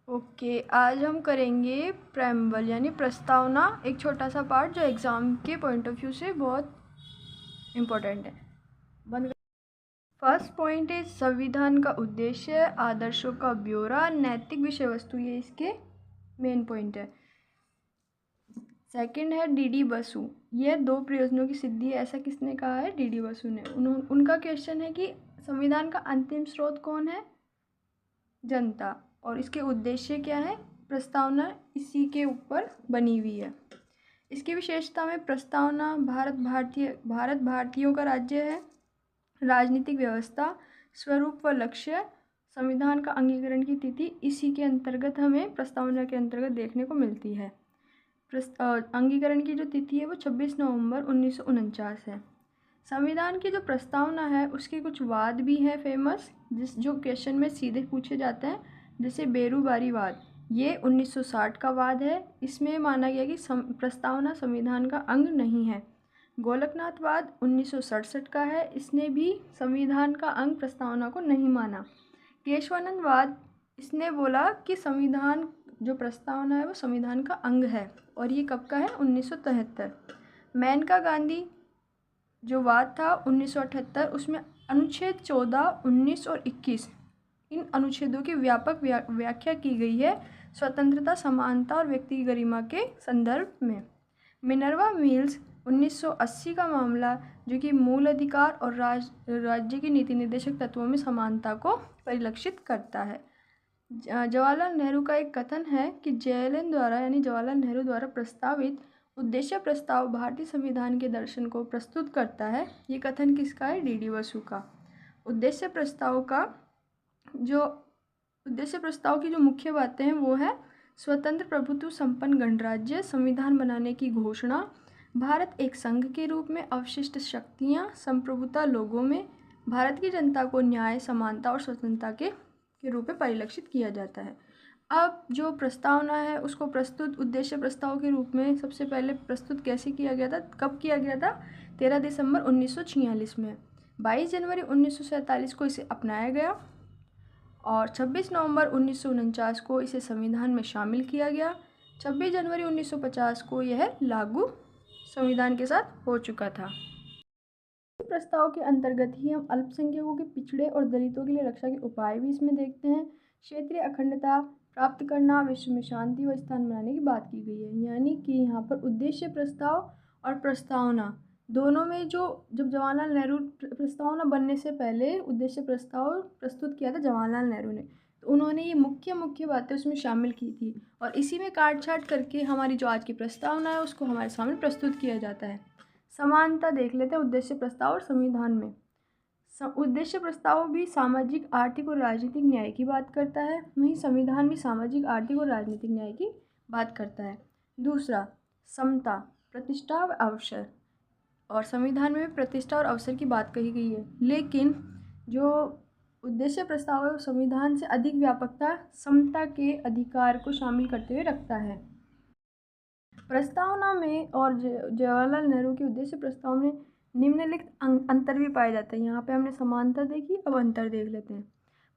Okay, आज हम करेंगे प्रेम्बल यानी प्रस्तावना, एक छोटा सा पार्ट जो एग्ज़ाम के पॉइंट ऑफ व्यू से बहुत इम्पोर्टेंट है। बंद। फर्स्ट पॉइंट है संविधान का उद्देश्य, आदर्शों का ब्यौरा, नैतिक विषय वस्तु, ये इसके मेन पॉइंट है। सेकंड है डीडी बसु, यह दो प्रयोजनों की सिद्धि है, ऐसा किसने कहा है? डीडी बसु ने। उनका क्वेश्चन है कि संविधान का अंतिम स्रोत कौन है? जनता। और इसके उद्देश्य क्या है? प्रस्तावना इसी के ऊपर बनी हुई है। इसकी विशेषता में प्रस्तावना भारत भारतीयों का राज्य है, राजनीतिक व्यवस्था, स्वरूप व लक्ष्य, संविधान का अंगीकरण की तिथि इसी के अंतर्गत हमें प्रस्तावना के अंतर्गत देखने को मिलती है। अंगीकरण की जो तिथि है वो 26 नवंबर 1949 है। संविधान की जो प्रस्तावना है उसके कुछ वाद भी हैं फेमस, जो क्वेश्चन में सीधे पूछे जाते हैं, जैसे बेरूबारी वाद, ये 1960 का वाद है। इसमें माना गया कि प्रस्तावना संविधान का अंग नहीं है। गोलकनाथ वाद 1967 का है, इसने भी संविधान का अंग प्रस्तावना को नहीं माना। केशवानंद वाद, इसने बोला कि संविधान जो प्रस्तावना है वो संविधान का अंग है, और ये कब का है? 1973। मेनका गांधी जो वाद था 1978, उसमें अनुच्छेद 14, 19 और 21, इन अनुच्छेदों की व्यापक व्याख्या की गई है स्वतंत्रता, समानता और व्यक्ति की गरिमा के संदर्भ में। मिनर्वा मिल्स 1980 का मामला, जो कि मूल अधिकार और राज्य की नीति निर्देशक तत्वों में समानता को परिलक्षित करता है। जवाहरलाल नेहरू का एक कथन है कि जेएलएन द्वारा यानी जवाहरलाल नेहरू द्वारा प्रस्तावित उद्देश्य प्रस्ताव भारतीय संविधान के दर्शन को प्रस्तुत करता है। ये कथन किसका है? डीडी बसु का। उद्देश्य प्रस्ताव की जो मुख्य बातें हैं वो है स्वतंत्र प्रभुत्व संपन्न गणराज्य, संविधान बनाने की घोषणा, भारत एक संघ के रूप में, अवशिष्ट शक्तियाँ, संप्रभुता लोगों में, भारत की जनता को न्याय, समानता और स्वतंत्रता के रूप में परिलक्षित किया जाता है। अब जो प्रस्तावना है उसको प्रस्तुत उद्देश्य प्रस्ताव के रूप में सबसे पहले प्रस्तुत कैसे किया गया था? कब किया गया था? 13 दिसंबर 1946 में। 22 जनवरी 1947 को इसे अपनाया गया और 26 नवंबर 1949 को इसे संविधान में शामिल किया गया। 26 जनवरी 1950 को यह लागू संविधान के साथ हो चुका था। प्रस्ताव के अंतर्गत ही हम अल्पसंख्यकों के, पिछड़े और दलितों के लिए रक्षा के उपाय भी इसमें देखते हैं। क्षेत्रीय अखंडता प्राप्त करना, विश्व में शांति व स्थान बनाने की बात की गई है। यानी कि यहाँ पर उद्देश्य प्रस्ताव और प्रस्तावना दोनों में जब जवाहरलाल नेहरू, प्रस्तावना बनने से पहले उद्देश्य प्रस्ताव प्रस्तुत किया था जवाहरलाल नेहरू ने, तो उन्होंने ये मुख्य बातें उसमें शामिल की थी, और इसी में काट छाट करके हमारी जो आज की प्रस्तावना है उसको हमारे सामने प्रस्तुत किया जाता है। समानता देख लेते हैं उद्देश्य प्रस्ताव और संविधान में। उद्देश्य प्रस्ताव भी सामाजिक, आर्थिक और राजनीतिक न्याय की बात करता है, वहीं संविधान भी सामाजिक, आर्थिक और राजनीतिक न्याय की बात करता है। दूसरा, समता, प्रतिष्ठा व अवसर, और संविधान में भी प्रतिष्ठा और अवसर की बात कही गई है, लेकिन जो उद्देश्य प्रस्ताव है वो संविधान से अधिक व्यापकता, समता के अधिकार को शामिल करते हुए रखता है। प्रस्तावना में और जवाहरलाल नेहरू के उद्देश्य प्रस्ताव में निम्नलिखित अंतर भी पाए जाते हैं। यहाँ पे हमने समानता देखी, अब अंतर देख लेते हैं।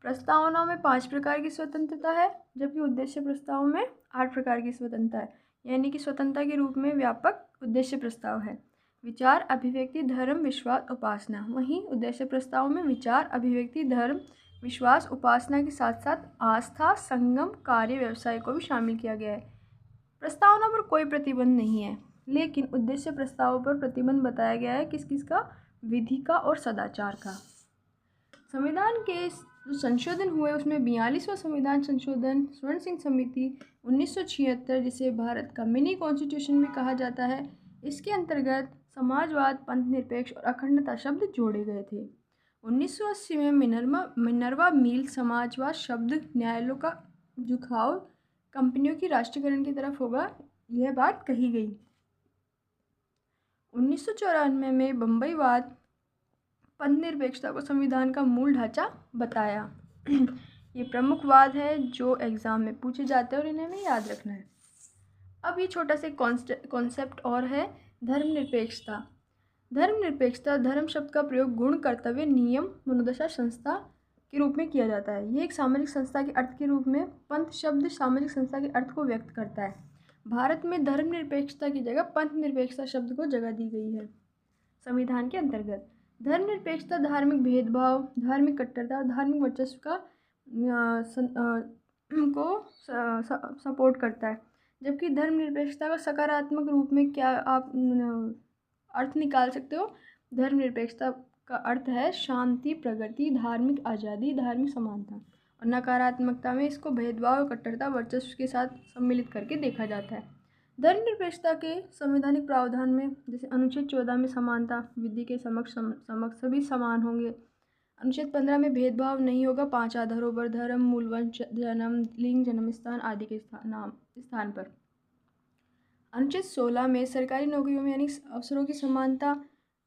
प्रस्तावना में 5 प्रकार की स्वतंत्रता है, जबकि उद्देश्य प्रस्ताव में 8 प्रकार की स्वतंत्रता है, यानी कि स्वतंत्रता के रूप में व्यापक उद्देश्य प्रस्ताव है। विचार, अभिव्यक्ति, धर्म, विश्वास, उपासना। वहीं उद्देश्य प्रस्ताव में विचार, अभिव्यक्ति, धर्म, विश्वास, उपासना के साथ साथ आस्था, संगम, कार्य, व्यवसाय को भी शामिल किया गया है। प्रस्तावना पर कोई प्रतिबंध नहीं है, लेकिन उद्देश्य प्रस्ताव पर प्रतिबंध बताया गया है किस किस का? विधि का और सदाचार का। संविधान के जो संशोधन हुए उसमें 42वां संविधान संशोधन, स्वर्ण सिंह समिति 1976, जिसे भारत का मिनी कॉन्स्टिट्यूशन भी कहा जाता है, इसके अंतर्गत समाजवाद, पंथ निरपेक्ष और अखंडता शब्द जोड़े गए थे। 1980 में मिनर्वा मिल समाजवाद शब्द न्यायालयों का झुकाव कंपनियों की राष्ट्रीयकरण की तरफ होगा, यह बात कही गई। 1994 में बम्बईवाद पंथ निरपेक्षता को संविधान का मूल ढांचा बताया। ये प्रमुख वाद है जो एग्जाम में पूछे जाते हैं और इन्हें हमें याद रखना है। अब ये छोटा सा कॉन्सेप्ट और है, धर्मनिरपेक्षता। धर्म शब्द का प्रयोग गुण, कर्तव्य, नियम, मनोदशा, संस्था, के रूप में किया जाता है। ये एक सामाजिक संस्था के अर्थ के रूप में पंथ शब्द सामाजिक संस्था के अर्थ को व्यक्त करता है। भारत में धर्मनिरपेक्षता की जगह पंथ निरपेक्षता शब्द को जगह दी गई है। संविधान के अंतर्गत धर्मनिरपेक्षता धार्मिक भेदभाव, धार्मिक कट्टरता और धार्मिक वर्चस्व का सपोर्ट करता है। जबकि धर्मनिरपेक्षता का सकारात्मक रूप में क्या आप अर्थ निकाल सकते हो? धर्मनिरपेक्षता का अर्थ है शांति, प्रगति, धार्मिक आज़ादी, धार्मिक समानता। और नकारात्मकता में इसको भेदभाव और कट्टरता वर्चस्व के साथ सम्मिलित करके देखा जाता है। धर्मनिरपेक्षता के संवैधानिक प्रावधान में जैसे अनुच्छेद 14 में समानता, विधि के समक्ष सभी समान होंगे। अनुच्छेद 15 में भेदभाव नहीं होगा 5 आधारों पर, धर्म, मूल वंश, जन्म, लिंग, जन्म स्थान आदि के स्थान पर। अनुच्छेद 16 में सरकारी नौकरियों में यानी अफसरों की समानता।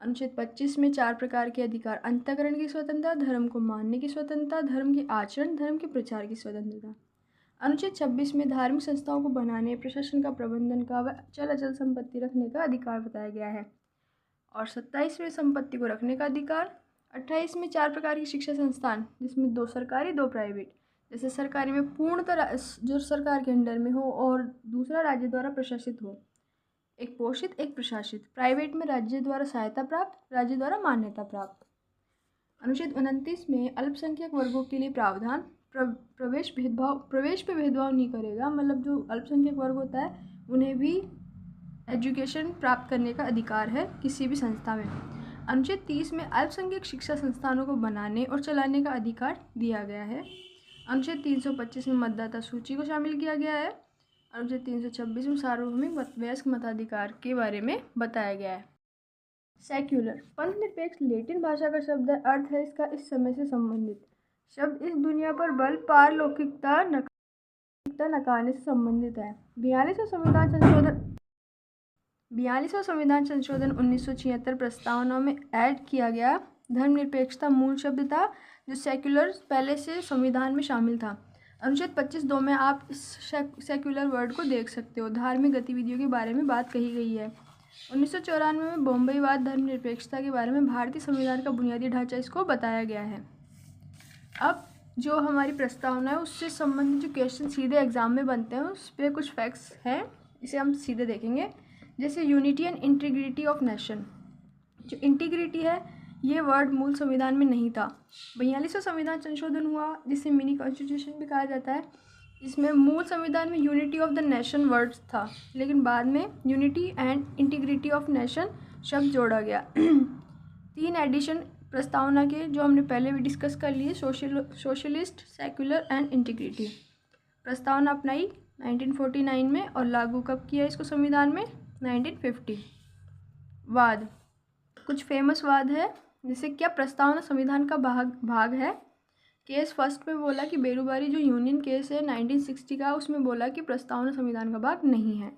अनुच्छेद 25 में 4 प्रकार के अधिकार, अंतःकरण की स्वतंत्रता, धर्म को मानने की स्वतंत्रता, धर्म के आचरण, धर्म के प्रचार की स्वतंत्रता। अनुच्छेद 26 में धार्मिक संस्थाओं को बनाने, प्रशासन का, प्रबंधन का व चल अचल संपत्ति रखने का अधिकार बताया गया है। और 27 में संपत्ति को रखने का अधिकार। 28 में 4 प्रकार की शिक्षा संस्थान, जिसमें 2 सरकारी 2 प्राइवेट। जैसे सरकारी में पूर्णतः जो सरकार के अंडर में हो और दूसरा राज्य द्वारा प्रशासित हो, एक पोषित एक प्रशासित। प्राइवेट में राज्य द्वारा सहायता प्राप्त, राज्य द्वारा मान्यता प्राप्त। अनुच्छेद 29 में अल्पसंख्यक वर्गों के लिए प्रावधान, प्रवेश पे भेदभाव नहीं करेगा, मतलब जो अल्पसंख्यक वर्ग होता है उन्हें भी एजुकेशन प्राप्त करने का अधिकार है किसी भी संस्था में। अनुच्छेद 30 में अल्पसंख्यक शिक्षा संस्थानों को बनाने और चलाने का अधिकार दिया गया है। अनुच्छेद 325 में मतदाता सूची को शामिल किया गया है। अनुच्छेद 326 में सार्वभौमिक वयस्क मताधिकार के बारे में बताया गया है। सेक्युलर पंथ निरपेक्ष लेटिन भाषा का शब्द है। अर्थ है इसका इस समय से संबंधित। शब्द इस दुनिया पर बल, पारलौकिकता, नकारने से संबंधित है। 42वां संविधान संशोधन 1976 प्रस्तावना में ऐड किया गया धर्मनिरपेक्षता मूल शब्द था, जो सेक्युलर पहले से संविधान में शामिल था। अनुच्छेद 25(2) में आप इस सेक्युलर वर्ड को देख सकते हो। धार्मिक गतिविधियों के बारे में बात कही गई है। 1994 में बॉम्बईवाद धर्मनिरपेक्षता के बारे में भारतीय संविधान का बुनियादी ढांचा इसको बताया गया है। अब जो हमारी प्रस्तावना है उससे संबंधित जो क्वेश्चन सीधे एग्जाम में बनते हैं उस पर कुछ फैक्ट्स हैं, इसे हम सीधे देखेंगे। जैसे unity and integrity of nation, जो इंटीग्रिटी है ये वर्ड मूल संविधान में नहीं था। 42वां संविधान संशोधन हुआ जिसे मिनी कॉन्स्टिट्यूशन भी कहा जाता है। इसमें मूल संविधान में unity of the nation word था, लेकिन बाद में unity and integrity of nation शब्द जोड़ा गया। 3 एडिशन प्रस्तावना के जो हमने पहले भी डिस्कस कर लिए, सोशलिस्ट, सेक्युलर एंड इंटीग्रिटी। प्रस्तावना अपनाई 1949 में और लागू कब किया इसको संविधान में? 1950। वाद, कुछ फेमस वाद है जैसे क्या प्रस्तावना संविधान का भाग है। केस फर्स्ट में बोला कि बेरूबारी जो यूनियन केस है 1960 का, उसमें बोला कि प्रस्तावना संविधान का भाग नहीं है।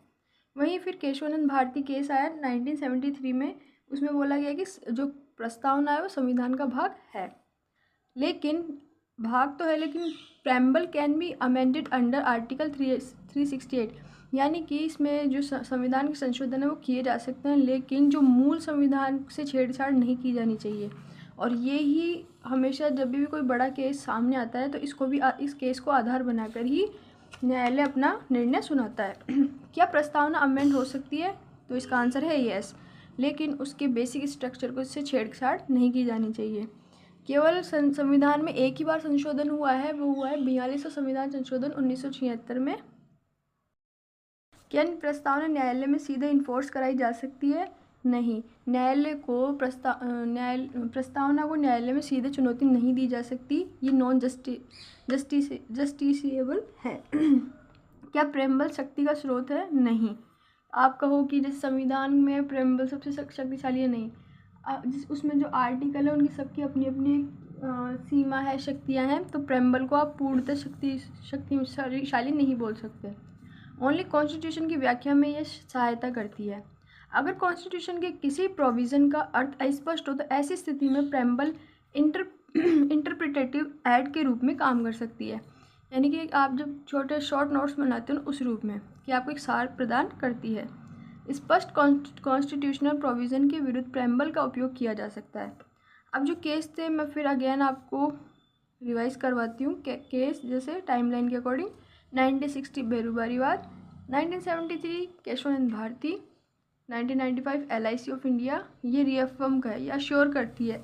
वहीं फिर केशवानंद भारती केस आया 1973 में, उसमें बोला गया कि जो प्रस्तावना है वो संविधान का भाग है। लेकिन भाग तो है, लेकिन preamble can be amended under article 368, यानी कि इसमें जो संविधान के संशोधन है वो किए जा सकते हैं, लेकिन जो मूल संविधान से छेड़छाड़ नहीं की जानी चाहिए। और ये ही हमेशा जब भी कोई बड़ा केस सामने आता है तो इसको भी इस केस को आधार बनाकर ही न्यायालय अपना निर्णय सुनाता है। क्या प्रस्तावना अमेंड हो सकती है? तो इसका आंसर है येस, लेकिन उसके बेसिक स्ट्रक्चर को इससे छेड़छाड़ नहीं की जानी चाहिए। केवल संविधान में एक ही बार संशोधन हुआ है, वो हुआ है 42वां संविधान संशोधन 1976 में। क्या प्रस्तावना न्यायालय में सीधे इन्फोर्स कराई जा सकती है? नहीं, न्यायालय को प्रस्तावना को न्यायालय में सीधे चुनौती नहीं दी जा सकती, ये नॉन जस्टिसेबल है। क्या प्रेम्बल शक्ति का स्रोत है? नहीं। आप कहो कि जिस संविधान में प्रेम्बल सबसे शक्तिशाली है, नहीं, उसमें जो आर्टिकल है उनकी सबकी अपनी अपनी सीमा है, शक्तियाँ हैं, तो प्रेम्बल को आप पूर्णतः शक्तिशाली नहीं बोल सकते। ओनली कॉन्स्टिट्यूशन की व्याख्या में यह सहायता करती है। अगर कॉन्स्टिट्यूशन के किसी प्रोविज़न का अर्थ अस्पष्ट हो तो ऐसी स्थिति में प्रेम्बल इंटरप्रिटेटिव ऐड के रूप में काम कर सकती है, यानी कि आप जब छोटे शॉर्ट नोट्स बनाते हो उस रूप में कि आपको एक सार प्रदान करती है। स्पष्ट कॉन्स्टिट्यूशनल प्रोविज़न के विरुद्ध प्रेम्बल का उपयोग किया जा सकता है। अब जो केस थे मैं फिर अगेन आपको रिवाइज करवाती हूँ केस जैसे टाइमलाइन के अकॉर्डिंग। 1960 बेरूबारीवाद, 1973 Keshavananda Bharati, 1995 LIC of India, ये रीअफर्म का है, ये अश्योर करती है।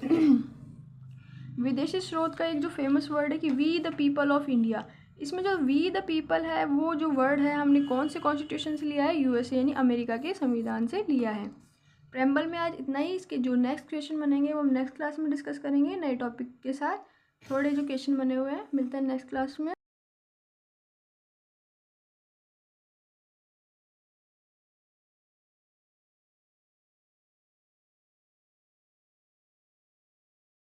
विदेशी स्रोत का एक जो फेमस वर्ड है कि we the people of India, इसमें जो वी द पीपल है वो जो वर्ड है हमने कौन से कॉन्स्टिट्यूशन से लिया है? USA यानी अमेरिका के संविधान से लिया है। प्रेम्बल में आज इतना ही। इसके जो नेक्स्ट क्वेश्चन बनेंगे वो हम नेक्स्ट क्लास में डिस्कस करेंगे नए टॉपिक के साथ। थोड़े जो क्वेश्चन बने हुए हैं, मिलते हैं नेक्स्ट क्लास में।